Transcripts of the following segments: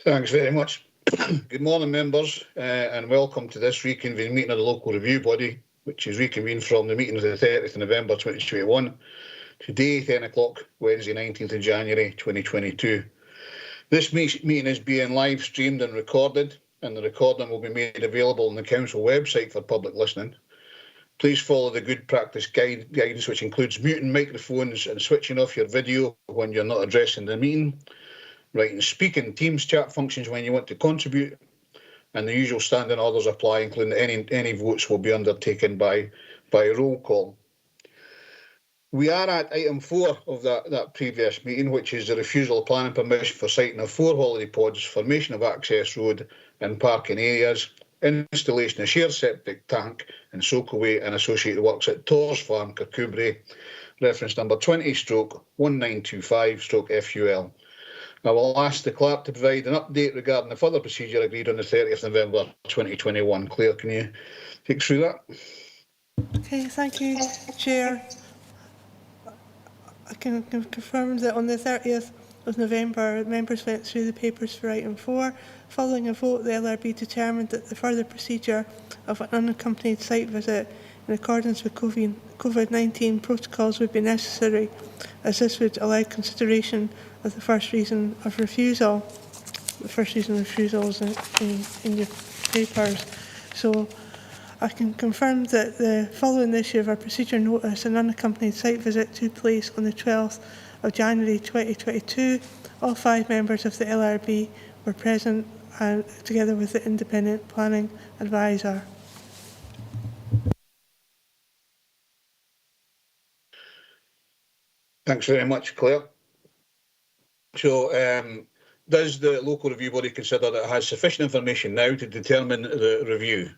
Thanks very much. Good morning, members, and welcome to this reconvened meeting of the local review body, which is reconvened from the meeting of the 30th of November 2021. Today, 10 o'clock, Wednesday, 19th of January 2022. This meeting is being live streamed and recorded, and the recording will be made available on the council website for public listening. Please follow the good practice guidance, which includes muting microphones and switching off your video when you're not addressing the meeting. Right, and speak in Teams chat functions when you want to contribute, and the usual standing orders apply, including any votes will be undertaken by roll call. We are at item 4 of that previous meeting, which is the refusal of planning permission for siting of 4 holiday pods, formation of access road and parking areas, installation of shared septic tank and soakaway and associated works at Torres Farm, Kirkcudbright, reference number 20/1925/FUL. I will ask the clerk to provide an update regarding the further procedure agreed on the 30th of November 2021. Claire, can you take through that? Okay, thank you, Chair. I can confirm that on the 30th of November, members went through the papers for item 4. Following a vote, the LRB determined that the further procedure of an unaccompanied site visit in accordance with COVID-19 protocols would be necessary, as this would allow consideration of the first reason of refusal. The first reason of refusal is in your papers. So I can confirm that following the issue of our procedure notice, an unaccompanied site visit took place on the 12th of January 2022. All 5 members of the LRB were present, and together with the independent planning advisor. Thanks very much, Claire. So, does the local review body consider that it has sufficient information now to determine the review?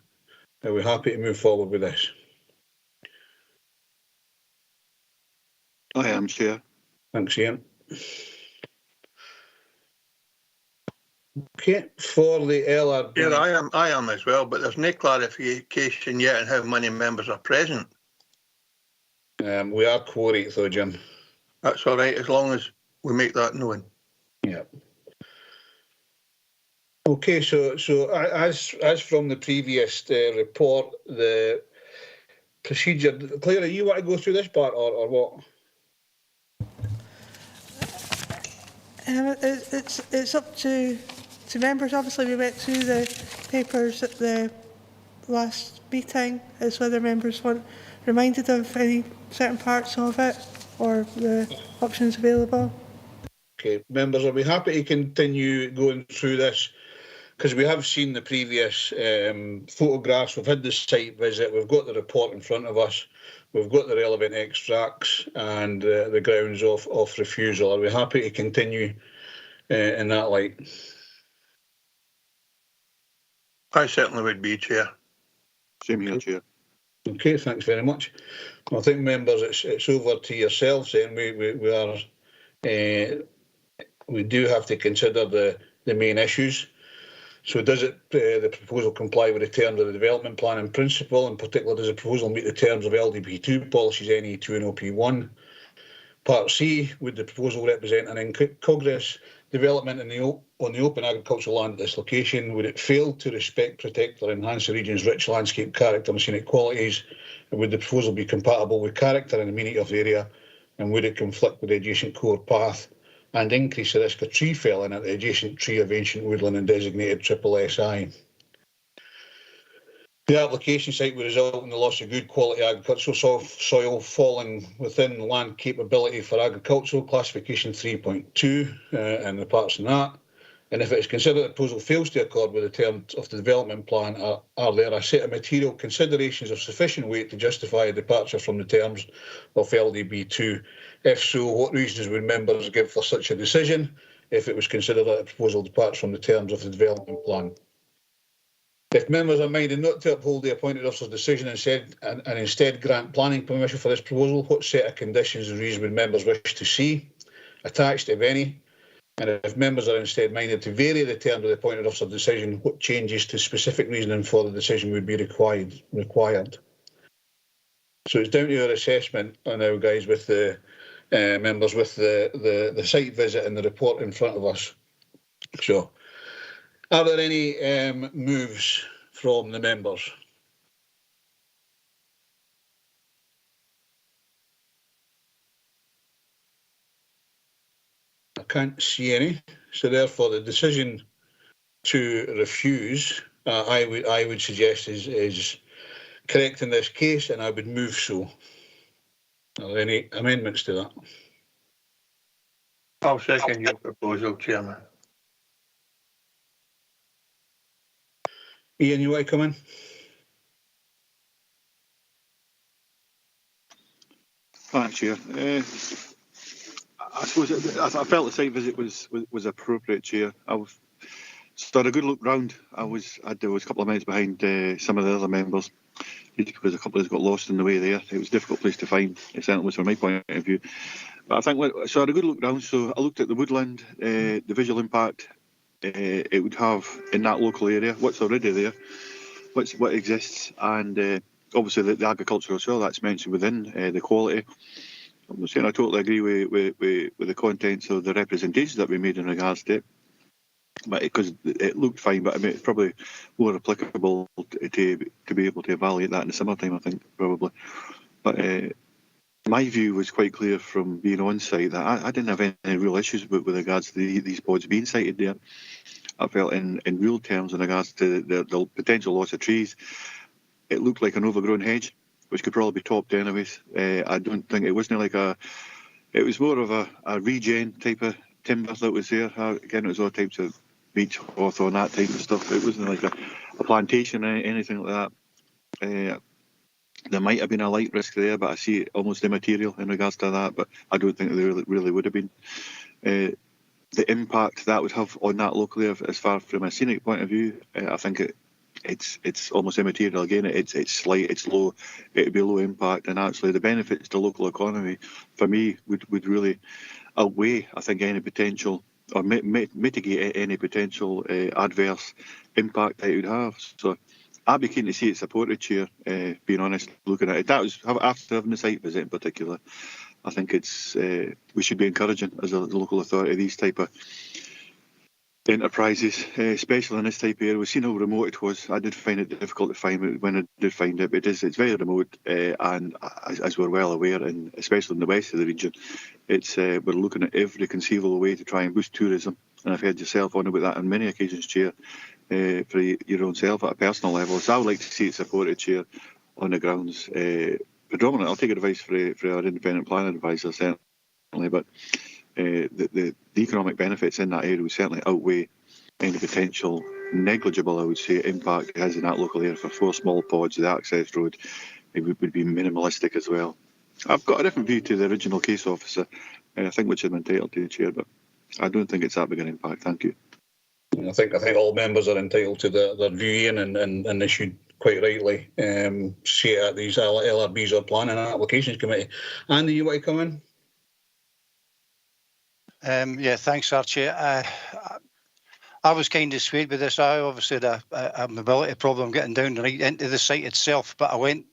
Are we happy to move forward with this? I am, Chair. Thanks, Ian. Okay, for the LRB. Yeah, I am as well, but there's no clarification yet on how many members are present. We are quorate though, Jim. That's all right, as long as we make that known. Yeah. Okay, so as from the previous report, the procedure. Claire, you want to go through this part or what? It's up to members. Obviously, we went through the papers at the last meeting. It's whether members want reminded of any certain parts of it or the options available. Okay, members, are we happy to continue going through this? Because we have seen the previous photographs, we've had the site visit, we've got the report in front of us, we've got the relevant extracts and the grounds of refusal. Are we happy to continue in that light? I certainly would be, Chair. Same here, Chair. Okay, thanks very much. I think, members, it's over to yourselves then. We do have to consider the main issues. So does the proposal comply with the terms of the development plan in principle? In particular, does the proposal meet the terms of LDP2 policies NE2 and OP1? Part C, would the proposal represent an incongruous development on the open agricultural land at this location? Would it fail to respect, protect or enhance the region's rich landscape character and scenic qualities? And would the proposal be compatible with character and amenity of the area? And would it conflict with the adjacent core path and increase the risk of tree felling at the adjacent tree of ancient woodland and designated SSSI? The application site would result in the loss of good quality agricultural soil falling within land capability for agricultural classification 3.2 and the parts in that. And if it is considered the proposal fails to accord with the terms of the development plan, are there a set of material considerations of sufficient weight to justify a departure from the terms of LDB2? If so, what reasons would members give for such a decision if it was considered that a proposal departs from the terms of the development plan? If members are minded not to uphold the appointed officer's decision and instead grant planning permission for this proposal, what set of conditions and reasons would members wish to see attached, if any? And if members are instead minded to vary the terms of the appointed officer's decision, what changes to specific reasoning for the decision would be required? So it's down to your assessment now, guys, with the members with the site visit and the report in front of us. So Are there any moves from the members? I can't see any, so therefore the decision to refuse, I would suggest is correct in this case, and I would move so. Are there any amendments to that? I'll second your proposal, Chairman. Ian, you want to come in? Thanks, Chair. I suppose I felt the site visit was appropriate, Chair. So I had a good look round. I was a couple of minutes behind some of the other members because a couple of us got lost in the way there. It was a difficult place to find. It certainly was from my point of view. But I think so. I had a good look round. So I looked at the woodland, the visual impact it would have in that local area, what's already there, what exists, and obviously the agricultural soil that's mentioned within the quality. I'm saying I totally agree with the contents of the representations that we made in regards to it. But because it looked fine, but I mean, it's probably more applicable to be able to evaluate that in the summertime, I think, probably. But my view was quite clear from being on site that I didn't have any real issues with regards to these pods being sited there. I felt in real terms in regards to the potential loss of trees, it looked like an overgrown hedge, which could probably be topped anyways. I don't think it wasn't like it was more of a regen type of timber that was there. Again, it was all types of beech, hawthorn, that type of stuff. It wasn't like a plantation or anything like that. There might have been a light risk there, but I see it almost immaterial in regards to that. But I don't think there really would have been. The impact that would have on that local area, as far from a scenic point of view, I think it's almost immaterial. Again, it's slight, it's low, it would be low impact, and actually the benefits to local economy for me would really outweigh, I think, any potential or mitigate any potential adverse impact that it would have. So I'd be keen to see it supported, Chair, being honest, looking at it. That was after having the site visit in particular. I think it's we should be encouraging as a local authority these type of enterprises, especially in this type of area. We've seen how remote it was. I did find it difficult to find it when I did find it, but it's very remote, and as we're well aware, and especially in the west of the region, we're looking at every conceivable way to try and boost tourism. And I've heard yourself on about that on many occasions, Chair, for your own self at a personal level. So I would like to see it supported, Chair, on the grounds. Predominantly, I'll take advice for our independent planning advisor, certainly, but the economic benefits in that area would certainly outweigh any potential negligible, I would say, impact it has in that local area. For 4 small pods, the access road, it would be minimalistic as well. I've got a different view to the original case officer, I think, which I'm entitled to, Chair, but I don't think it's that big an impact. Thank you. I think all members are entitled to their view, Ian, and they should quite rightly see it at these LRBs or Planning and Applications Committee. Andy, you want to come in? Yeah, thanks, Archie. I was kind of swayed with this. I obviously had a mobility problem getting down right into the site itself, but I went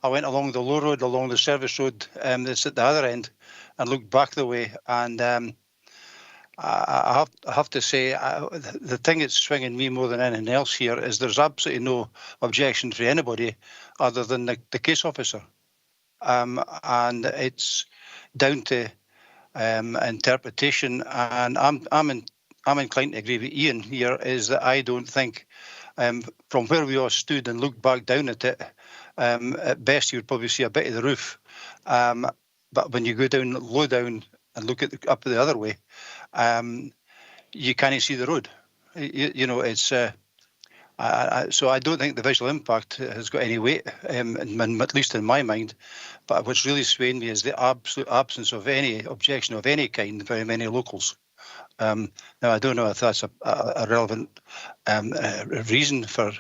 along the low road, along the service road that's at the other end, and looked back the way. And I have to say, the thing that's swinging me more than anything else here is there's absolutely no objection for anybody other than the case officer, and it's down to interpretation. And I'm inclined to agree with Ian here, is that I don't think, from where we all stood and looked back down at it, at best you would probably see a bit of the roof. But when you go down, low down, and look at up the other way, you can't see the road. You know, it's so I don't think the visual impact has got any weight, at least in my mind. But what's really swaying me is the absolute absence of any objection of any kind by many locals. Now, I don't know if that's a relevant reason for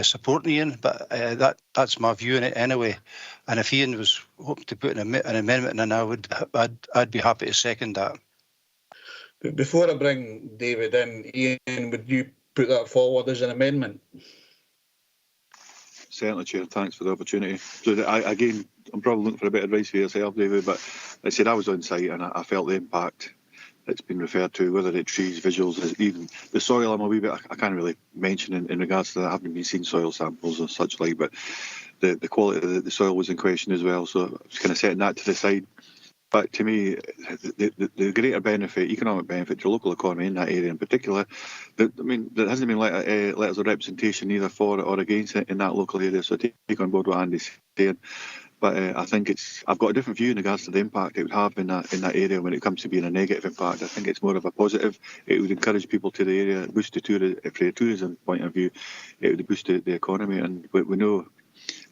supporting Ian, but that's my view on it anyway. And if Ian was hoping to put an amendment in, I'd be happy to second that. Before I bring David in, Ian, would you put that forward as an amendment? Certainly, Chair. Thanks for the opportunity. So I'm probably looking for a bit of advice for yourself, David, but I said I was on site and I felt the impact that's been referred to, whether it's trees, visuals, even the soil. I'm a wee bit, I can't really mention in regards to that. I haven't been seeing soil samples or such like, but the quality of the soil was in question as well. So I was kind of setting that to the side. But to me, the greater benefit, economic benefit to the local economy in that area in particular, there hasn't been letters of representation either for or against it in that local area. So I take on board what Andy's saying. But I think I've got a different view in regards to the impact it would have in that area when it comes to being a negative impact. I think it's more of a positive. It would encourage people to the area, boost from a tourism point of view. It would boost the economy, and we know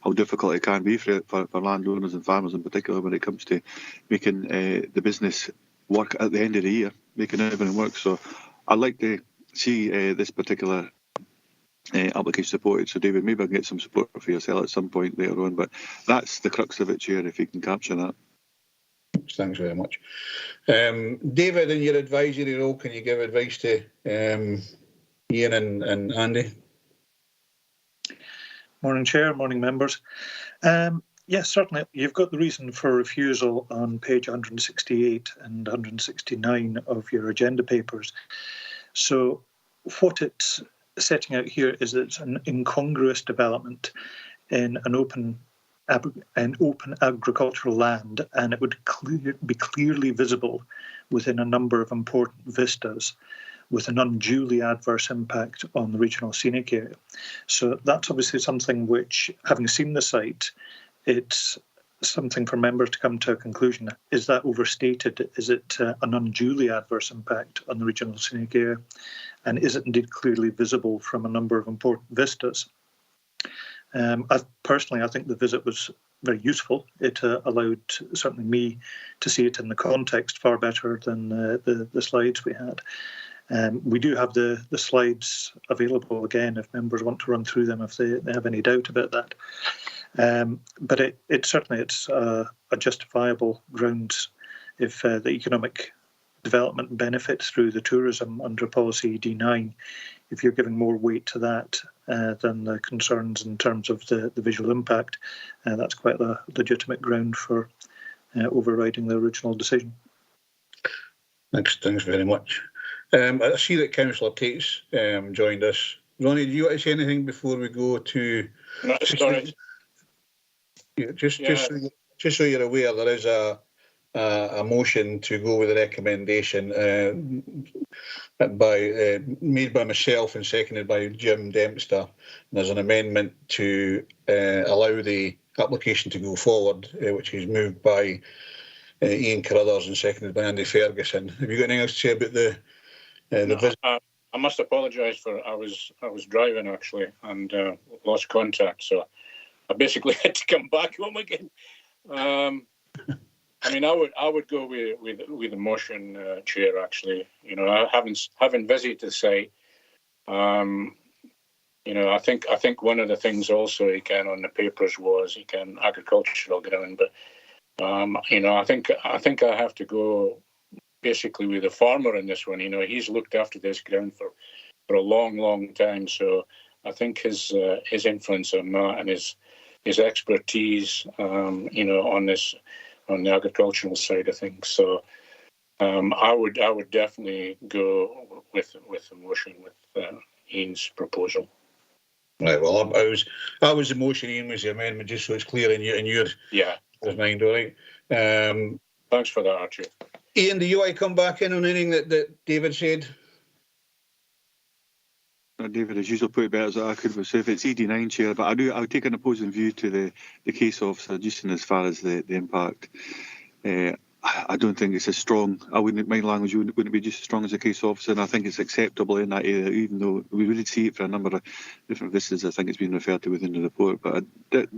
how difficult it can be for landowners and farmers in particular when it comes to making the business work at the end of the year, making everything work. So I'd like to see this particular application supported. So David, maybe I can get some support for yourself at some point later on, but that's the crux of it, Chair, if you can capture that. Thanks very much. David, in your advisory role, can you give advice to Ian and Andy? Morning, Chair. Morning, members. Yes, certainly. You've got the reason for refusal on page 168 and 169 of your agenda papers. So what it's setting out here is that it's an incongruous development in an open agricultural land, and it would be clearly visible within a number of important vistas, with an unduly adverse impact on the regional scenic area. So that's obviously something which, having seen the site, it's something for members to come to a conclusion. Is that overstated? Is it an unduly adverse impact on the regional scenic area? And is it indeed clearly visible from a number of important vistas? Personally, I think the visit was very useful. It allowed certainly me to see it in the context far better than the slides we had. We do have the slides available again if members want to run through them if they have any doubt about that. But it's a justifiable grounds if the economic development benefits through the tourism under policy D9, if you're giving more weight to that than the concerns in terms of the visual impact, that's quite a legitimate ground for overriding the original decision. Thanks very much. I see that Councillor Tate's joined us. Ronnie, do you want to say anything before we go to... No, sorry. Just so you're aware, there is a motion to go with a recommendation made by myself and seconded by Jim Dempster. There's an amendment to allow the application to go forward, which is moved by Ian Carruthers and seconded by Andy Ferguson. Have you got anything else to say about the visit? I must apologise for I was driving actually and lost contact, so I basically had to come back home again. I would go with the motion, Chair. Actually, having visited the site, I think one of the things also on the papers was agricultural ground, but I think I have to go basically with the farmer in this one. He's looked after this ground for a long time, so I think his influence on that and his expertise, on the agricultural side of things. So I would definitely go with the motion with Ian's proposal. Right. Well, I was the motion. Ian was the amendment, just so it's clear in your mind. All right. Thanks for that, Archie. Ian, do you want to come back in on anything that David said? David, as usual, put it better as I could with. So if it's ED9, Chair, but I would take an opposing view to the case officer, just in as far as the impact. I don't think it's as strong. My language wouldn't be just as strong as a case officer, and I think it's acceptable in that area, even though we would see it for a number of different vistas. I think it's been referred to within the report, but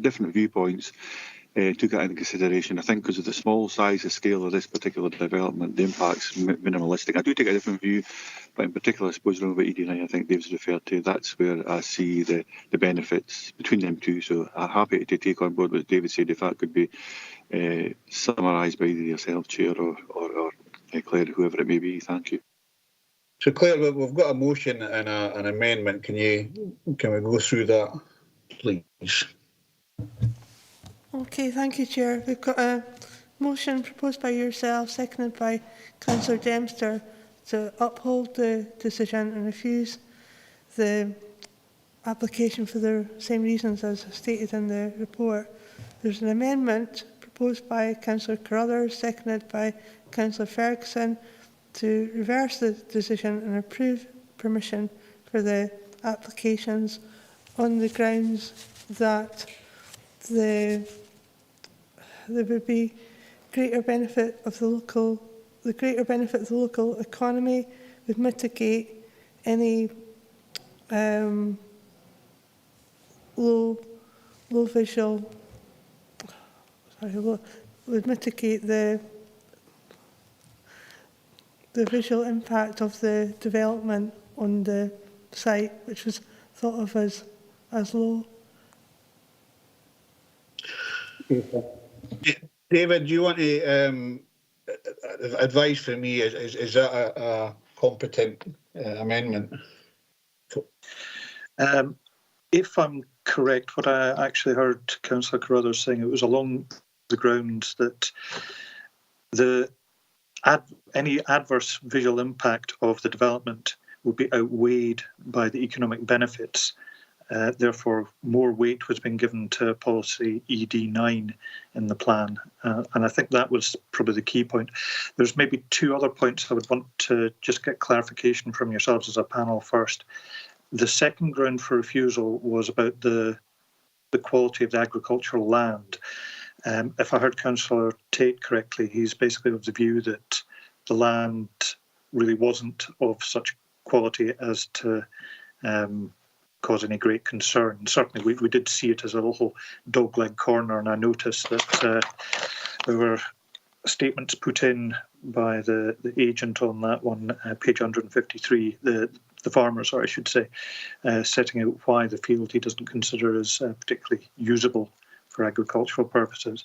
different viewpoints. Took that into consideration. I think because of the small size and scale of this particular development, the impact's minimalistic. I do take a different view, but in particular, I suppose around about ED9, I think Dave's referred to, that's where I see the benefits between them two. So I'm happy to take on board what David said, if that could be summarised by either yourself, Chair, or Claire, whoever it may be. Thank you. So Claire, we've got a motion and an amendment. Can we go through that, please? Okay, thank you, Chair. We've got a motion proposed by yourself, seconded by Councillor Dempster, to uphold the decision and refuse the application for the same reasons as stated in the report. There's an amendment proposed by Councillor Carruthers, seconded by Councillor Ferguson, to reverse the decision and approve permission for the applications on the grounds that there would be greater benefit of the local economy would mitigate any would mitigate the visual impact of the development on the site, which was thought of as low. David, do you want to advice for me? Is that a competent amendment? If I'm correct, what I actually heard Councillor Carruthers saying, it was along the grounds that any adverse visual impact of the development would be outweighed by the economic benefits. Therefore, more weight was being given to policy ED9 in the plan. And I think that was probably the key point. There's maybe two other points I would want to just get clarification from yourselves as a panel first. The second ground for refusal was about the quality of the agricultural land. If I heard Councillor Tate correctly, he's basically of the view that the land really wasn't of such quality as to cause any great concern. Certainly, we did see it as a little dogleg corner, and I noticed that there were statements put in by the agent on that one, page 153, the farmer, sorry, I should say, setting out why the field he doesn't consider as particularly usable for agricultural purposes.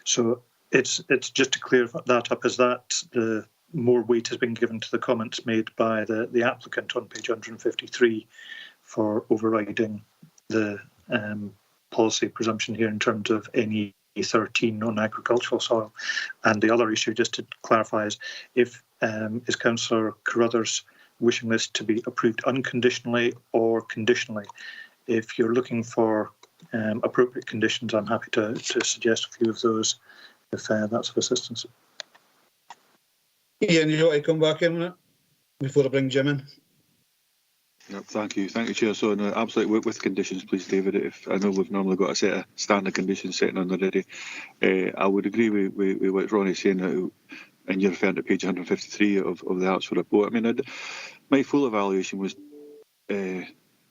So it's just to clear that up, is that the more weight has been given to the comments made by the applicant on page 153 for overriding the policy presumption here in terms of NE 13 on agricultural soil. And the other issue, just to clarify, is if is Councillor Carruthers wishing this to be approved unconditionally or conditionally? If you're looking for appropriate conditions, I'm happy to suggest a few of those if that's of assistance. Ian, you want to come back in a minute before I bring Jim in? Yep, thank you, Chair. So, no, absolutely with conditions, please, David. If I know we've normally got a set of standard conditions sitting on already, I would agree with what Ronnie's saying, and you're referring to page 153 of the actual report. I mean, my full evaluation was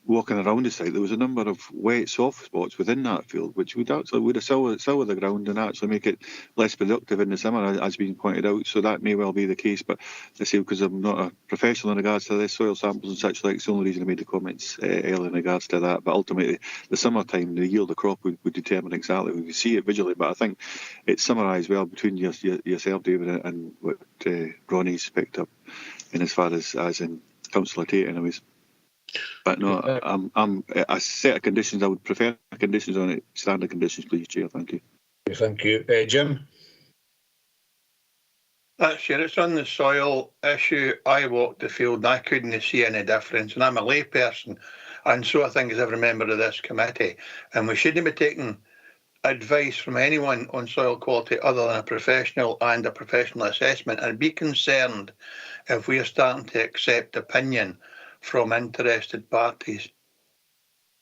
walking around the site. There was a number of wet, soft spots within that field, which would have silver the ground and actually make it less productive in the summer, as been pointed out. So that may well be the case. But I say, because I'm not a professional in regards to the soil samples and such like, it's the only reason I made the comments earlier in regards to that. But ultimately, the summertime, the yield of crop would determine exactly. We can see it visually, but I think it's summarised well between yourself, David, and what Ronnie's picked up in as far as in Councillor Tate, anyways. But no, I'm a set of conditions. I would prefer conditions on it, standard conditions, please, Chair. Thank you. Thank you. Jim? That's it. It's on the soil issue. I walked the field and I couldn't see any difference. And I'm a layperson, and so I think as every member of this committee. And we shouldn't be taking advice from anyone on soil quality other than a professional and a professional assessment, and be concerned if we are starting to accept opinion from interested parties.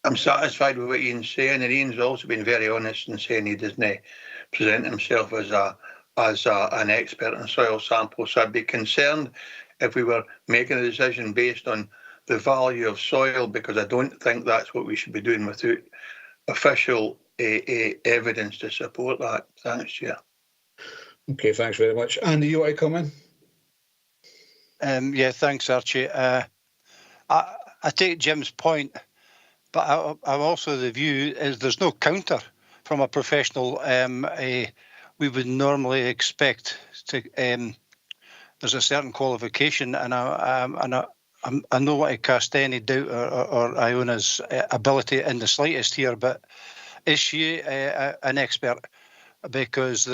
I'm satisfied with what Ian's saying, and Ian's also been very honest in saying he doesn't present himself as an expert in soil samples. So I'd be concerned if we were making a decision based on the value of soil, because I don't think that's what we should be doing without official evidence to support that. Thanks, Chair. Okay, thanks very much. Andy, you want to come in? Yeah, thanks, Archie. I take Jim's point, but I'm also of the view is there's no counter from a professional. We would normally expect to. There's a certain qualification, and I don't want to cast any doubt or Iona's ability in the slightest here, but is she an expert? because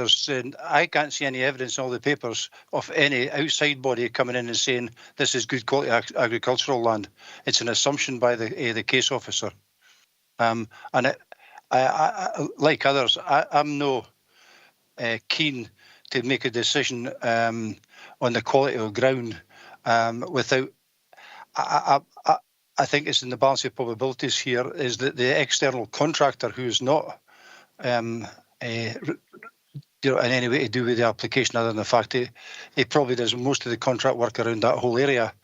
I can't see any evidence in all the papers of any outside body coming in and saying this is good quality agricultural land. It's an assumption by the case officer. And I, like others, I'm no keen to make a decision on the quality of ground without. I think it's in the balance of probabilities here is that the external contractor who's not in any way to do with the application other than the fact he probably does most of the contract work around that whole area,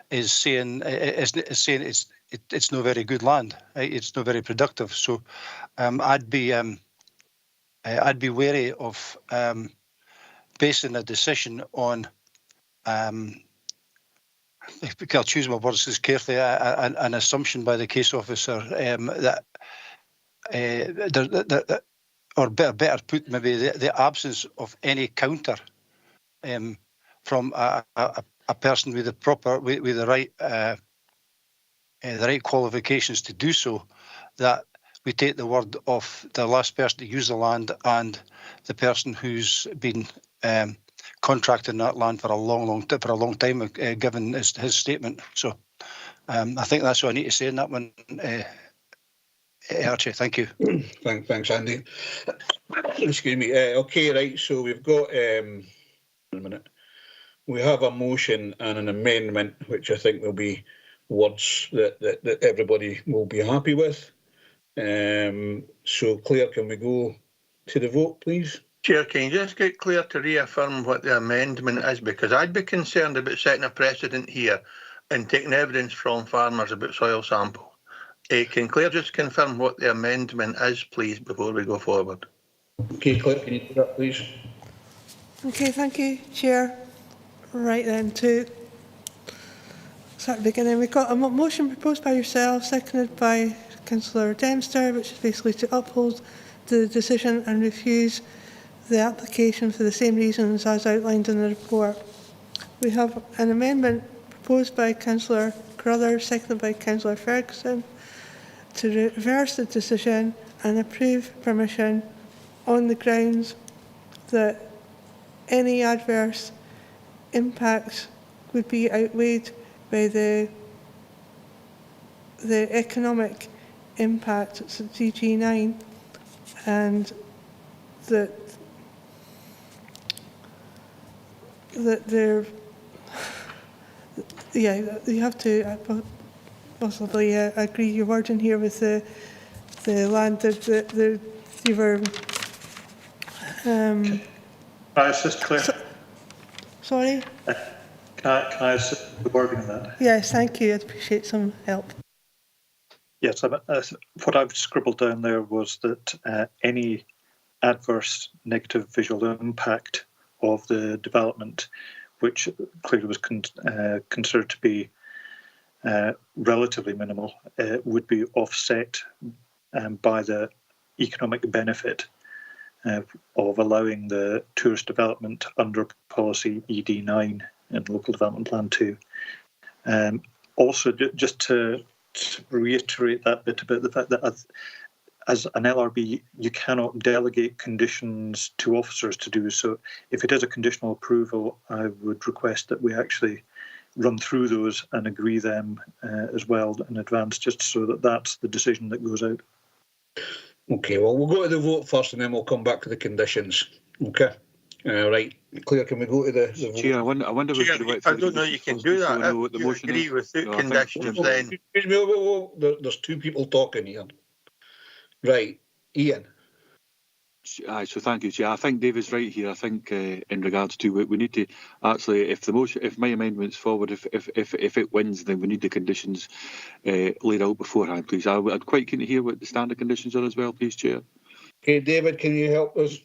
is saying it's no very good land. It's not very productive. So I'd be wary of basing a decision on. I'll choose my words carefully. An assumption by the case officer that or better put, maybe the absence of any counter from a person with the right qualifications to do so, that we take the word of the last person to use the land and the person who's been contracting that land for a long time, given his statement. So I think that's what I need to say in that one. Archie, thank you. Thanks, Andy. Excuse me. Okay, right. So we've got a minute. We have a motion and an amendment, which I think will be words that everybody will be happy with. So, Claire, can we go to the vote, please? Chair, can you just get Claire to reaffirm what the amendment is? Because I'd be concerned about setting a precedent here and taking evidence from farmers about soil sample. Can Claire just confirm what the amendment is, please, before we go forward? Okay, Claire, can you do that, please? Okay, thank you, Chair. Right then, to start beginning, we've got a motion proposed by yourself, seconded by Councillor Dempster, which is basically to uphold the decision and refuse the application for the same reasons as outlined in the report. We have an amendment proposed by Councillor Carruthers, seconded by Councillor Ferguson, to reverse the decision and approve permission on the grounds that any adverse impacts would be outweighed by the economic impact, it's DG9, and that they're, yeah, you have to possibly agree your wording here with the land that you were. Can I assist, Claire? Sorry? Can I assist the wording of that? Yes, thank you. I'd appreciate some help. Yes, what I've scribbled down there was that any adverse negative visual impact of the development, which clearly was considered to be relatively minimal, would be offset by the economic benefit of allowing the tourist development under policy ED9 and local development plan 2. Also, just to reiterate that bit about the fact that as an LRB, you cannot delegate conditions to officers to do so. If it is a conditional approval, I would request that we actually run through those and agree them as well in advance, just so that that's the decision that goes out. Okay, well, we'll go to the vote first and then we'll come back to the conditions. Okay. Right. Claire, can we go to the vote? Chair, I wonder if I don't know you can do that. If you agree with the conditions, then... There's two people talking here. Right. Ian. Aye, so thank you, Chair. I think David's right here. I think in regards to we need to actually, if my amendment's forward, if it wins, then we need the conditions laid out beforehand, please. I'd quite keen to hear what the standard conditions are as well, please, Chair. Okay, David, can you help us?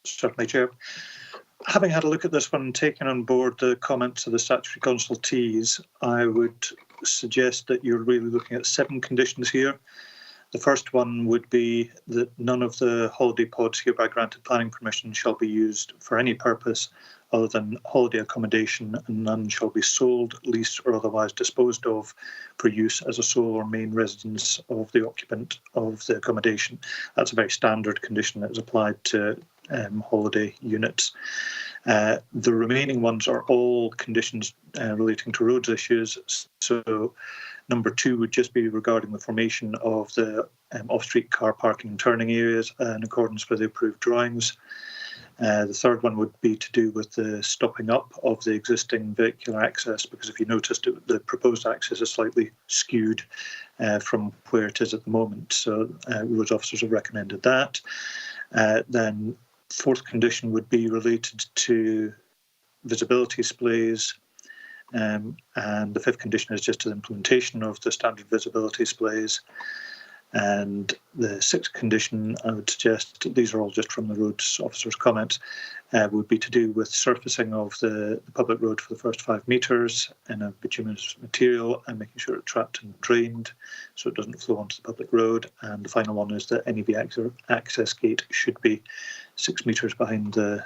Certainly, Chair. Having had a look at this one and taken on board the comments of the statutory consultees, I would suggest that you're really looking at 7 conditions here. The first one would be that none of the holiday pods hereby granted planning permission shall be used for any purpose other than holiday accommodation, and none shall be sold, leased or otherwise disposed of for use as a sole or main residence of the occupant of the accommodation. That's a very standard condition that is applied to holiday units. The remaining ones are all conditions relating to roads issues. So number 2 would just be regarding the formation of the off-street car parking and turning areas in accordance with the approved drawings. The third one would be to do with the stopping up of the existing vehicular access, because if you noticed, the proposed access is slightly skewed from where it is at the moment. So roads officers have recommended that. Then fourth condition would be related to visibility displays. And the fifth condition is just the implementation of the standard visibility displays. And the sixth condition, I would suggest, these are all just from the roads officer's comments, would be to do with surfacing of the public road for the first 5 metres in a bituminous material and making sure it's trapped and drained so it doesn't flow onto the public road. And the final one is that any access gate should be 6 metres behind the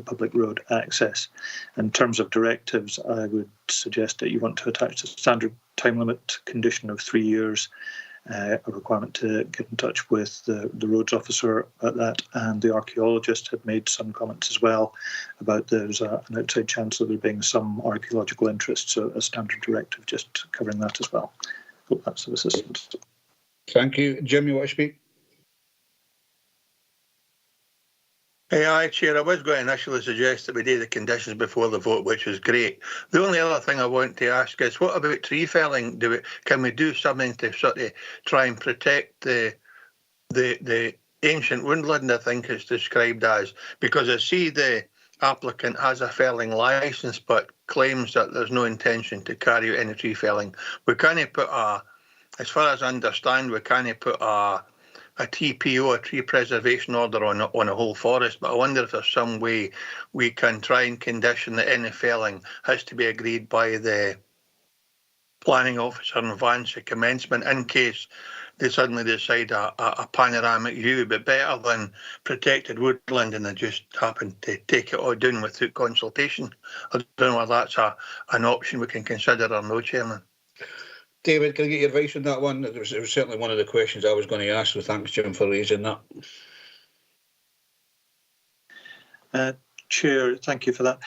public road access. In terms of directives, I would suggest that you want to attach the standard time limit condition of 3 years, a requirement to get in touch with the roads officer about that, and the archaeologist had made some comments as well about there's an outside chance of there being some archaeological interest, so a standard directive just covering that as well. Hope that's of assistance. Thank you. Jim, you want to speak? Aye, Chair, I was going to initially suggest that we do the conditions before the vote, which is great. The only other thing I want to ask is, what about tree felling? Can we do something to sort of try and protect the ancient woodland, I think it's described as? Because I see the applicant has a felling licence but claims that there's no intention to carry out any tree felling. We can't put as far as I understand, we can't put a TPO, a tree preservation order on a whole forest, but I wonder if there's some way we can try and condition that any felling has to be agreed by the planning officer in advance of commencement, in case they suddenly decide a panoramic view would be better than protected woodland and they just happen to take it all down without consultation. I don't know whether that's an option we can consider or no, Chairman. David, can I get your advice on that one? It was certainly one of the questions I was going to ask, so thanks, Jim, for raising that. Chair, thank you for that.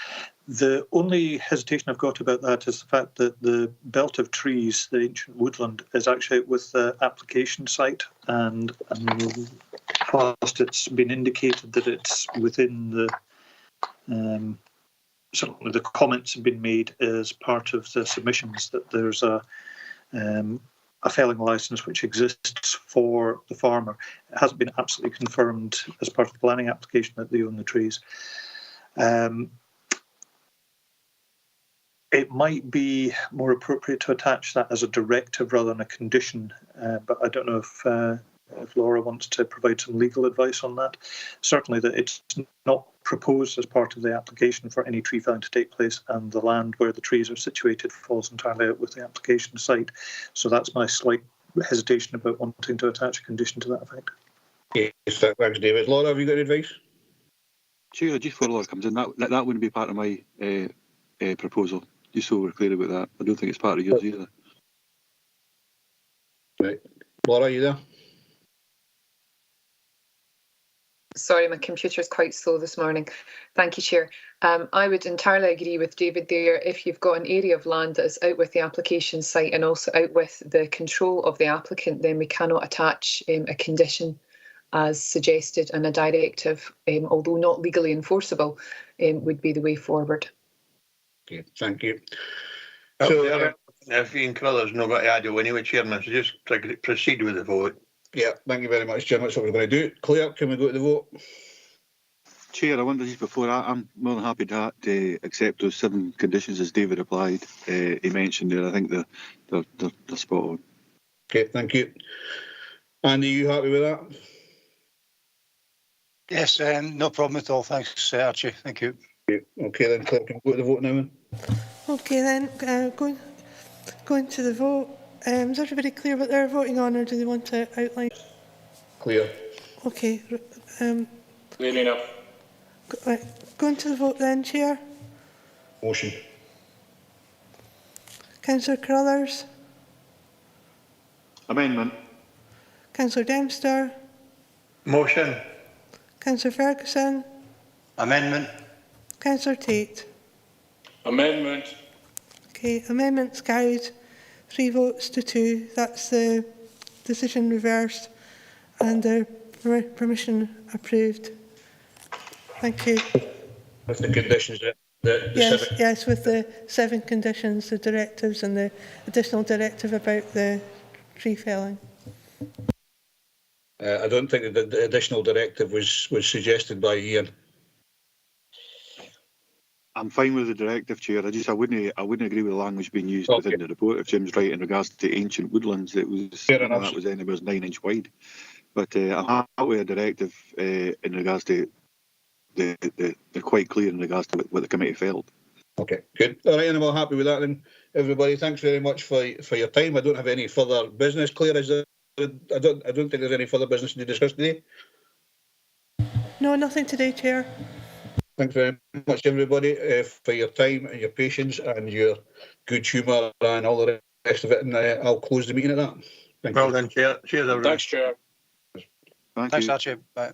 The only hesitation I've got about that is the fact that the belt of trees, the ancient woodland, is actually with the application site, and whilst it's been indicated that it's within the certainly the comments have been made as part of the submissions that there's a felling licence which exists for the farmer. It hasn't been absolutely confirmed as part of the planning application that they own the trees. It might be more appropriate to attach that as a directive rather than a condition, but I don't know if Laura wants to provide some legal advice on that. Certainly that it's not proposed as part of the application for any tree felling to take place, and the land where the trees are situated falls entirely out with the application site. So that's my slight hesitation about wanting to attach a condition to that effect. Yes, thanks, David. Laura, have you got advice? Chair, just before Laura comes in, that wouldn't be part of my proposal, just so we're clear about that. I don't think it's part of yours either. Right. Laura, are you there? Sorry, my computer's quite slow this morning. Thank you, Chair. I would entirely agree with David there. If you've got an area of land that is out with the application site and also out with the control of the applicant, then we cannot attach a condition as suggested, and a directive, although not legally enforceable, would be the way forward. Okay, thank you. So, if Ian Carruthers no got to add anyway, Chairman, so just proceed with the vote. Yeah, thank you very much, Jim. That's what we're going to do. Claire, can we go to the vote? Chair, I wonder just before, I'm more than happy to accept those 7 conditions as David applied. He mentioned there. I think they're spot on. Okay, thank you. Andy, are you happy with that? Yes, no problem at all. Thanks, Archie. Thank you. Okay, then, Claire, can we go to the vote now? Okay, then, going to the vote. Is everybody clear what they're voting on, or do they want to outline? Clear. Okay. Clear enough. Right. Going to the vote then, Chair. Motion. Councillor Carruthers, Amendment. Councillor Dempster, Motion. Councillor Ferguson, Amendment. Councillor Tate. Amendment. Okay, amendments carried, 3 votes to 2. That's the decision reversed and the permission approved. Thank you. With the conditions that the Yes, civic. yes, with the 7 conditions, the directives and the additional directive about the tree felling. I don't think that the additional directive was suggested by Ian. I'm fine with the directive, Chair. I wouldn't agree with the language being used Okay. within the report. If Jim's right in regards to ancient woodlands, it was Fair enough. that was anywhere 9-inch wide. But I'm happy with a directive in regards to they're quite clear in regards to what the committee felt. Okay, good. All right, and I'm all happy with that then. Everybody, thanks very much for your time. I don't have any further business. Claire, is there? I don't think there's any further business to discuss today. No, nothing today, Chair. Thanks very much, everybody, for your time and your patience and your good humour and all the rest of it. And I'll close the meeting at that. Thank you. Well done, Chair. Cheers, everyone. Thanks, Chair. Thank Thanks, you. Archie. Bye.